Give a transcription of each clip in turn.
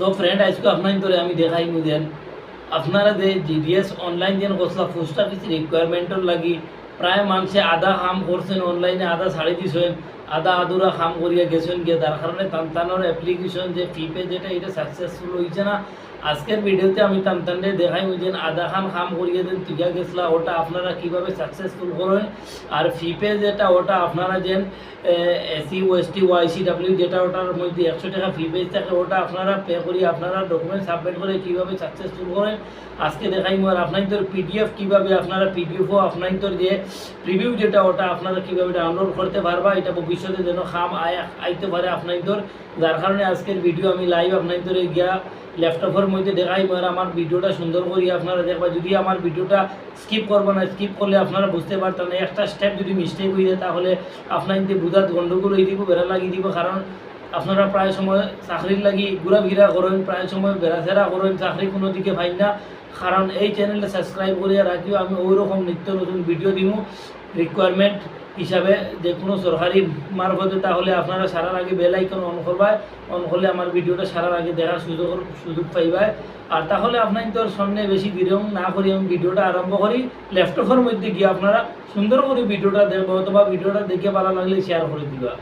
So friend আজকে আপনার ধরে আমি দেখাইমু দেন আপনারা যে জিডিএস অনলাইন যেন কসলা পোস্ট অফিস রিকোয়ারমেন্টর লাগি প্রায় মানুষে আধা কাম করছেন অনলাইনে আধা ছাড়ি দিছেন আধা আধুরা কাম করিয়া গেছেন গিয়ে তার কারণে তানতানোর অ্যাপ্লিকেশন যে ফিপে যেটা এটা সাকসেসফুল হয়েছে না। আজকের ভিডিওতে আমি তানতানরে দেখাই যে আধা খান কাম করিয়ে দেন টিকা গেছলা ওটা আপনারা কিভাবে সাকসেসফুল করেন। আর ফিপে যেটা ওটা আপনারা যেন এসি ওএসটি ওয়াইসিডাব্লিউ যেটা ওটার মধ্যে 100 টাকা ফি পেজ থাকে ওটা আপনারা পে করি আপনারা ডকুমেন্ট সাবমিট করে কীভাবে সাকসেসফুল করেন আজকে দেখাইমু। আর আপনাদের পিডিএফ কীভাবে আপনারা পিডিএফও আপনাদের যে প্রিভিউ যেটা ওটা আপনারা কীভাবে ডাউনলোড করতে পারবা এটা ভবিষ্যতে যেন খাম আইতে পারে আপনাদের, যার কারণে আজকের ভিডিও আমি লাইভ আপনাদের গিয়া ল্যাপটপের মধ্যে দেখাই আর আমার ভিডিওটা সুন্দর করি আপনারা দেখবা। যদি আমার ভিডিওটা স্কিপ করবো না, স্কিপ করলে আপনারা বুঝতে পারতেন না, একটা স্টেপ যদি মিস্টেক হয়ে যায় তাহলে আপনাদের বুঝাত গন্ডগোল হয়ে দিব, বেড়া লাগিয়ে দিব। কারণ আপনারা প্রায় সময় চাকরির লাগি ঘোরাফেরা করেন, প্রায় সময় বেড়াফেরা করেন, চাকরি কোনো দিকে পাই না। কারণ এই চ্যানেলটা সাবস্ক্রাইব করিয়া রাখিও, আমি ওই রকম নিত্য নতুন ভিডিও দিব রিকোয়ারমেন্ট হিসাবে যে কোনো সরকারি মারফতে, তাহলে আপনারা সারার আগে বেল আইকন অন করবায়, অন করলে আমার ভিডিওটা সারার আগে দেখার সুযোগ পাইবায়। আর তাহলে আপনাদের সামনে বেশি বিরং না করি আমি ভিডিওটা আরম্ভ করি। ল্যাপটপের মধ্যে গিয়ে আপনারা সুন্দর করে ভিডিওটা দেখবো, অথবা ভিডিওটা দেখে ভালো লাগলে শেয়ার করে দিবা।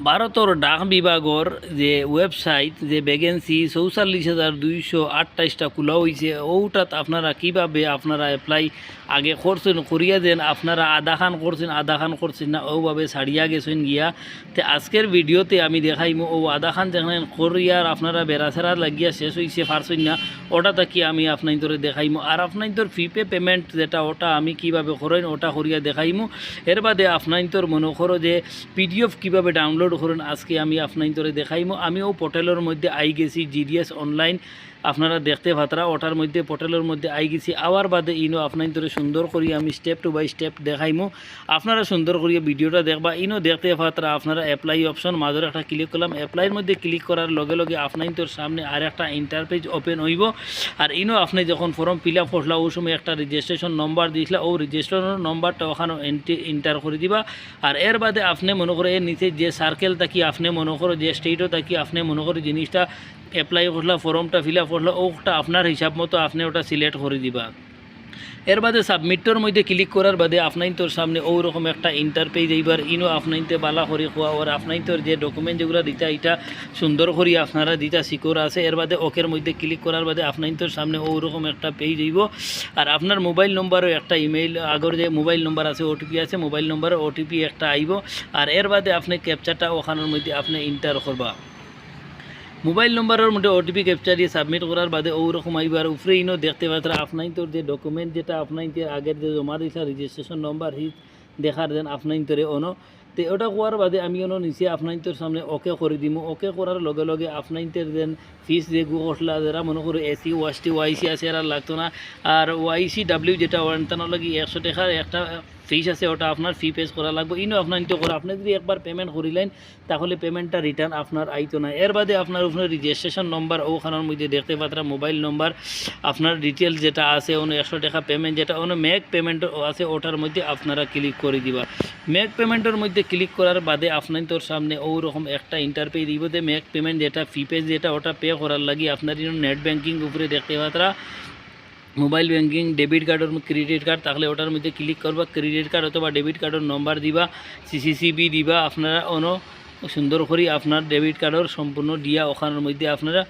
ভারতের ডাক বিভাগের যে ওয়েবসাইট যে ভ্যাকেন্সি 44,228টা খোলা হয়েছে, ওটাত আপনারা কিভাবে আপনারা এপ্লাই আগে করছেন করিয়া দেন, আপনারা আধা খান করছেন না ওভাবে ছাড়িয়া গেছেন গিয়া। তো আজকের ভিডিওতে আমি দেখাইমু ও আধা খান যেখানে করিয়ার আপনারা বেড়াছেড়া লাগিয়া শেষ হয়েছে পারছেন না ওটা তাকি আমি আপনাদের দেখাইমু। আর আপনাদের ফিপে পেমেন্ট যেটা ওটা আমি কিভাবে করেন ওটা করিয়া দেখাইমু। এর বাদে আপনাদের মনে করো যে পিডিএফ কিভাবে ডাউনলোড করেন আজকে আমি আপনাদের দেখাইমু। আমিও পোর্টালের মধ্যে আই গেছি জিডিএস অনলাইন, আপনারা দেখতে পাতরা ওটার মধ্যে পোর্টালের মধ্যে আই গেছি। আওয়ার বাদে ইনো আপনাদের সুন্দর করি আমি স্টেপ টু বাই স্টেপ দেখাইমু, আপনারা সুন্দর করিয়া ভিডিওটা দেখবা। ইনো দেখতে পাতরা আপনারা অ্যাপ্লাই অপশন মাঝের একটা ক্লিক করলাম, অ্যাপ্লাইয়ের মধ্যে ক্লিক করার লগে লগে আপনাদের সামনে আর একটা ইন্টারপেজ ওপেন হইব। আর ইনো আপনি যখন ফর্ম ফিল আপ করলা ওই সময় একটা রেজিস্ট্রেশন নম্বর দিয়েছিল, ও রেজিস্ট্রেশন নম্বরটা ওখানে এন্টার করে দিবা। আর এর বাদে আপনি মনে করো এর নিচে যে সার্কেল থাকি আপনি মনে করো যে স্টেটও থাকি আপনি মনে করো জিনিসটা অ্যাপ্লাই করলা ফর্মটা ফিল আপ করলা ওটা আপনার হিসাব মতো আপনি ওটা সিলেক্ট করে দিবা। এর বাদে সাবমিটর মধ্যে ক্লিক করার বাদে আপনার সামনে ওরকম একটা ইন্টারপেজ এইবার ইনো আপনাইতে বালা করি খোয়া ওর আপনার যে ডকুমেন্ট যেগুলো দিতা এটা সুন্দর করি আপনারা দিতা সিকিউর আছে। এর বাদে ওকের মধ্যে ক্লিক করার বাদে আপনার সামনে ওরকম একটা পেজ হইব। আর আপনার মোবাইল নম্বরও একটা ইমেইল আগর যে মোবাইল নম্বর আছে ওটিপি আছে, মোবাইল নম্বরে ওটিপি একটা আইব। আর এর বাদে আপনি ক্যাপচারটা ওখানের মধ্যে আপনি ইন্টার করবা। মোবাইল নম্বরের মধ্যে ওটিপি ক্যাপচার দিয়ে সাবমিট করার বাদে ওরকম আইবার উপরে ইনো দেখতে পাত্রা আপনার যে ডকুমেন্ট যেটা আপনার আগের যে জমা দিয়েছে রেজিস্ট্রেশন নম্বর হি দেখার দেন আপনার অনো তো ওটা করার বাদে আমি অন্য নিচে আপনার সামনে ওকে করে দিব। ওকে করার লগে লগে আপনার দেন ফিস যে গুলা যারা মনে করো এসি ওয়াইসটি ওয়াইসি আছে আর লাগতো না। আর ওয়াইসিডাব্লিউ যেটা ওয়ান্টানোর লাগে 100 টাকার একটা ফিস আছে ওটা আপনার ফি পেজ করা লাগবে। ইনো আপনার নিতে করে আপনি যদি একবার পেমেন্ট করিলেন তাহলে পেমেন্টটা রিটার্ন আপনার আইতো না। এর বাদে আপনার উপরে রেজিস্ট্রেশন নম্বর ওখানের মধ্যে দেখতে পাত্রা মোবাইল নম্বর আপনার ডিটেলস যেটা আছে অন্য 100 টাকা পেমেন্ট যেটা অন্য মেক পেমেন্ট আছে ওটার মধ্যে আপনারা ক্লিক করে দিবা। মেক পেমেন্টের মধ্যে ক্লিক করার বাদে আপনার সামনে ওরকম একটা ইন্টারপেজ দিব যে মেক পেমেন্ট যেটা ফি পেজ যেটা ওটা পে করার লাগি আপনার নেট ব্যাঙ্কিং উপরে দেখতে পাত্রা মোবাইল ব্যাঙ্কিং ডেবিট কার্ড আর ক্রেডিট কার্ড তাহলে ওটার মধ্যে ক্লিক করবা। ক্রেডিট কার্ড অথবা ডেবিট কার্ডের নম্বর দিবা, সিসিসিবি দিবা আপনারা অন্য সুন্দর করে আপনার ডেবিট কার্ডের সম্পূর্ণ দিয়া ওখানের মধ্যে আপনারা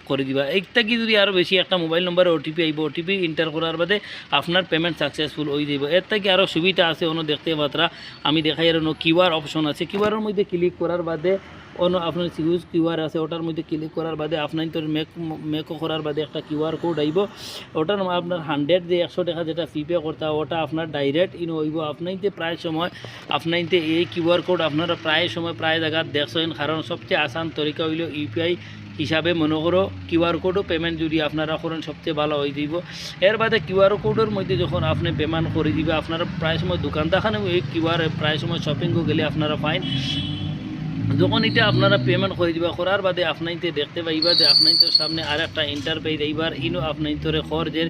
করে দিবা। এইটা কি যদি আরও বেশি একটা মোবাইল নম্বরে ওটিপি আইব, ওটিপি ইন্টার করার বাদে আপনার পেমেন্ট সাকসেসফুল হয়ে যাব। এর থেকে আরও সুবিধা আছে অন্য দেখতে পাত্রা আমি দেখাই আর অন্য কিউআর অপশন আছে, কিউআরের মধ্যে ক্লিক করার বাদে অন্য আপনার সিউজ কিউআর আছে ওটার মধ্যে ক্লিক করার বাদে আপনার মেকও করার বাদে একটা কিউআর কোড আইব। ওটার আপনার 100 যে 100 টাকা যেটা ফি পে করতে ওটা আপনার ডাইরেক্ট ইনো হইব। আপনাইতে প্রায় সময় আপনাইতে এই কিউআর কোড আপনারা প্রায় সময় প্রায় জায়গা দেখছেন, কারণ সবচেয়ে আসান তরিকা হইল ইউপিআই হিসাবে মনে করো কিউআর কোডও পেমেন্ট যদি আপনারা করেন সবচেয়ে ভালো হয়ে যাব। এর বাদে কিউআর কোডের মধ্যে যখন আপনি পেমেন্ট করে দিবে আপনারা প্রায় সময় দোকানদারখানে এই কিউআর প্রায় সময় শপিংও গেলে আপনারা ফাইন যখন এটা আপনারা পেমেন্ট করে দিবা করার বাদে আপনাইতে দেখতে পাইবা যে আপনাইতের সামনে আর একটা ইন্টারপেজ এইবার ইনো আপনাইতরে খর যে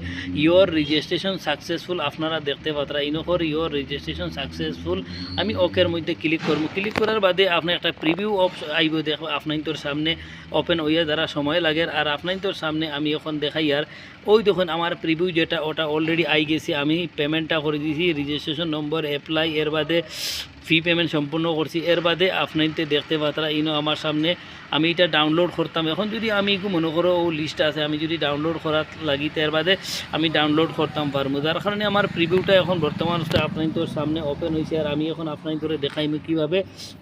ইয়োর রেজিস্ট্রেশন সাকসেসফুল আপনারা দেখতে পাত্রা ইনো খর ইয়োর রেজিস্ট্রেশন সাকসেসফুল। আমি ওকের মধ্যে ক্লিক করবো, ক্লিক করার বাদে আপনি একটা প্রিভিউ আইব দেখো আপনাইতর সামনে ওপেন হইয়া যারা সময় লাগে। আর আপনাইতর সামনে আমি এখন দেখাই আর ওই দেখুন আমার প্রিভিউ যেটা ওটা অলরেডি আই গেছে, আমি পেমেন্টটা করে দিয়েছি, রেজিস্ট্রেশন নম্বর অ্যাপ্লাই, এর বাদে ফি পেমেন্ট সম্পূর্ণ করছি। এর বাদে আপনাইতে দেখতে পাত্রা ইনো আমার সামনে আমি এটা ডাউনলোড করতাম। এখন যদি আমি মনে করো ও লিস্ট আছে, আমি যদি ডাউনলোড করার লাগি এর বাদে আমি ডাউনলোড করতাম পারবো, যার কারণে আমার প্রিভিউটা এখন বর্তমান আপনাইতর সামনে ওপেন হয়েছে। আর আমি এখন আপনাইতরে দেখাইম কীভাবে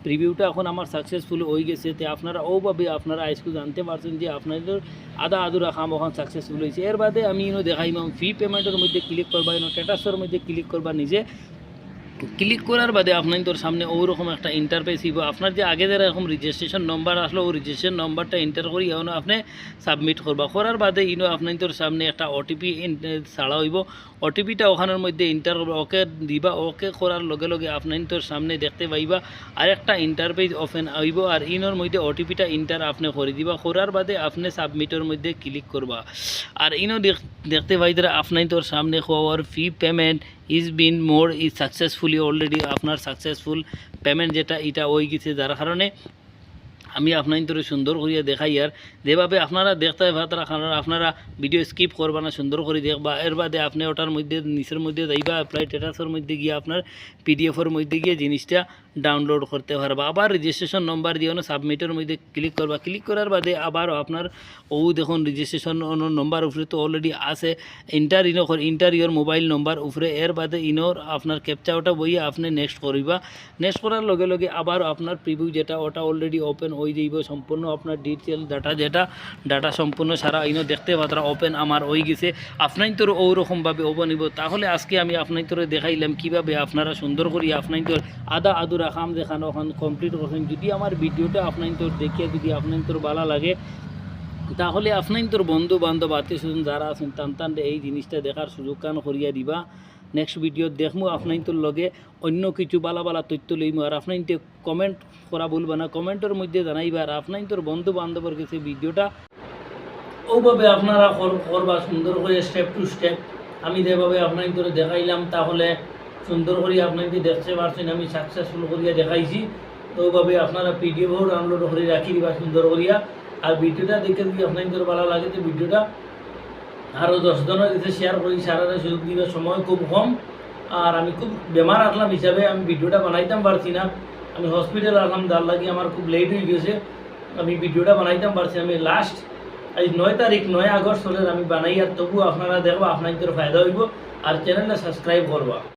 প্রিভিউটা এখন আমার সাকসেসফুল হয়ে গেছে। তো আপনারা ওভাবে আপনারা আজকে জানতে পারছেন যে আপনাদের আধা আধুরা কাম এখন সাকসেসফুল হয়েছে। এর বাদে আমি দেখাইম ফি পেমেন্টের মধ্যে ক্লিক করবা, স্ট্যাটাসের মধ্যে ক্লিক করবা। নিজে ক্লিক করার বাদে আপনার তোর সামনে ওরকম একটা ইন্টারফেস হইব। আপনার যে আগে যেরকম রেজিস্ট্রেশন নম্বর আসলো ওই রেজিস্ট্রেশন নম্বরটা এন্টার করি এখন আপনি সাবমিট করবা। করার বাদে আপনার তোর সামনে একটা ওটিপি ছাড়া হইব, ওটিপিটা ওখানের মধ্যে এন্টার করবা, ওকে দিবা। ওকে করার লগে লগে আপনার তোর সামনে দেখতে পাইবা আর একটা ইন্টারফেস ওপেন হইব। আর ইনোর মধ্যে ওটিপিটা এন্টার আপনি করে দিবা। করার বাদে আপনি সাবমিটের মধ্যে ক্লিক করবা। আর ইনো দেখতে পাইরা আপনার তোর সামনে হওয়ার fee payment is bin more is successfully already আপনার সাকসেসফুল পেমেন্ট যেটা এটা হয়ে গেছে, যার কারণে আমি আপনার সুন্দর করিয়া দেখাই। আর যেভাবে আপনারা দেখতে আপনারা ভিডিও স্কিপ করবা না, সুন্দর করে দেখবা। এর বাদে আপনি ওটার মধ্যে নিচের মধ্যে যাইবা, অ্যাপ্লাই স্ট্যাটাসের মধ্যে গিয়ে আপনার পিডিএফের মধ্যে গিয়ে জিনিসটা ডাউনলোড করতে পারবা। আবার রেজিস্ট্রেশন নম্বর দিয়ে সাবমিটের মধ্যে ক্লিক করবা। ক্লিক করার বাদে আবার আপনার দেখুন রেজিস্ট্রেশন নম্বর উপরে তো অলরেডি আছে, ইন্টার ইয়োর মোবাইল নম্বর উপরে। এর বাদে ইনোর আপনার ক্যাপচা ওটা বইয়ে আপনি নেক্সট করিবা। নেক্সট করার লগে লগে আবার আপনার প্রিভিউ যেটা ওটা অলরেডি ওপেন হয়ে যাইব। সম্পূর্ণ আপনার ডিটেল ডাটা সম্পূর্ণ সারা ইনো দেখতে পাত্রা ওপেন আমার হয়ে গেছে। আপনার তোর ওরকমভাবে ওপেন হইব। তাহলে আজকে আমি আপনার তোরে দেখাইলাম কীভাবে আপনারা সুন্দর করি আপনার তোর আধা আধুরা কাম দেখানো ওখান কমপ্লিট করছেন। যদি আমার ভিডিওটা আপনার তোর দেখিয়ে যদি আপনার তোর ভালো লাগে তাহলে আপনার তোর বন্ধু বান্ধব আত্মীয় স্বজন যারা আছেন টান এই জিনিসটা দেখার সুযোগ কান করিয়া দিবা। নেক্সট ভিডিও দেখবো আপনার তোর লগে অন্য কিছু বালা বালা তথ্য লইমু। আর আপনার কমেন্ট করা বলবা না, কমেন্টের মধ্যে জানাইবা। আর আপনার তোর বন্ধু বান্ধবের কাছে ভিডিওটা ওভাবে আপনারা করবা সুন্দর করে স্টেপ টু স্টেপ। আমি যেভাবে আপনার তোরে দেখাইলাম তাহলে সুন্দর করে আপনাকে দেখতে পারছেন আমি সাকসেসফুল করিয়া দেখাইছি। তো ওভাবে আপনারা পিডিএফও ডাউনলোড করে রাখি দিবা সুন্দর করিয়া। আর ভিডিওটা দেখে যদি আপনাদের ভালো লাগে তো ভিডিওটা আরও 10 জনের কাছে শেয়ার করি, সারাটা সুযোগ দিবে। সময় খুব কম আর আমি খুব বেমার আসলাম হিসাবে আমি ভিডিওটা বানাইতাম পারছি না। আমি হসপিটাল আসলাম, যার লাগে আমার খুব লেট হয়ে গেছে, আমি ভিডিওটা বানাইতাম পারছি। আমি লাস্ট আজ 9 তারিখ 9 আগস্ট হলে আমি বানাই। আর তবু আপনারা দেখবো আপনাদের ফায়দা হইব। আর চ্যানেলটা সাবস্ক্রাইব করবা।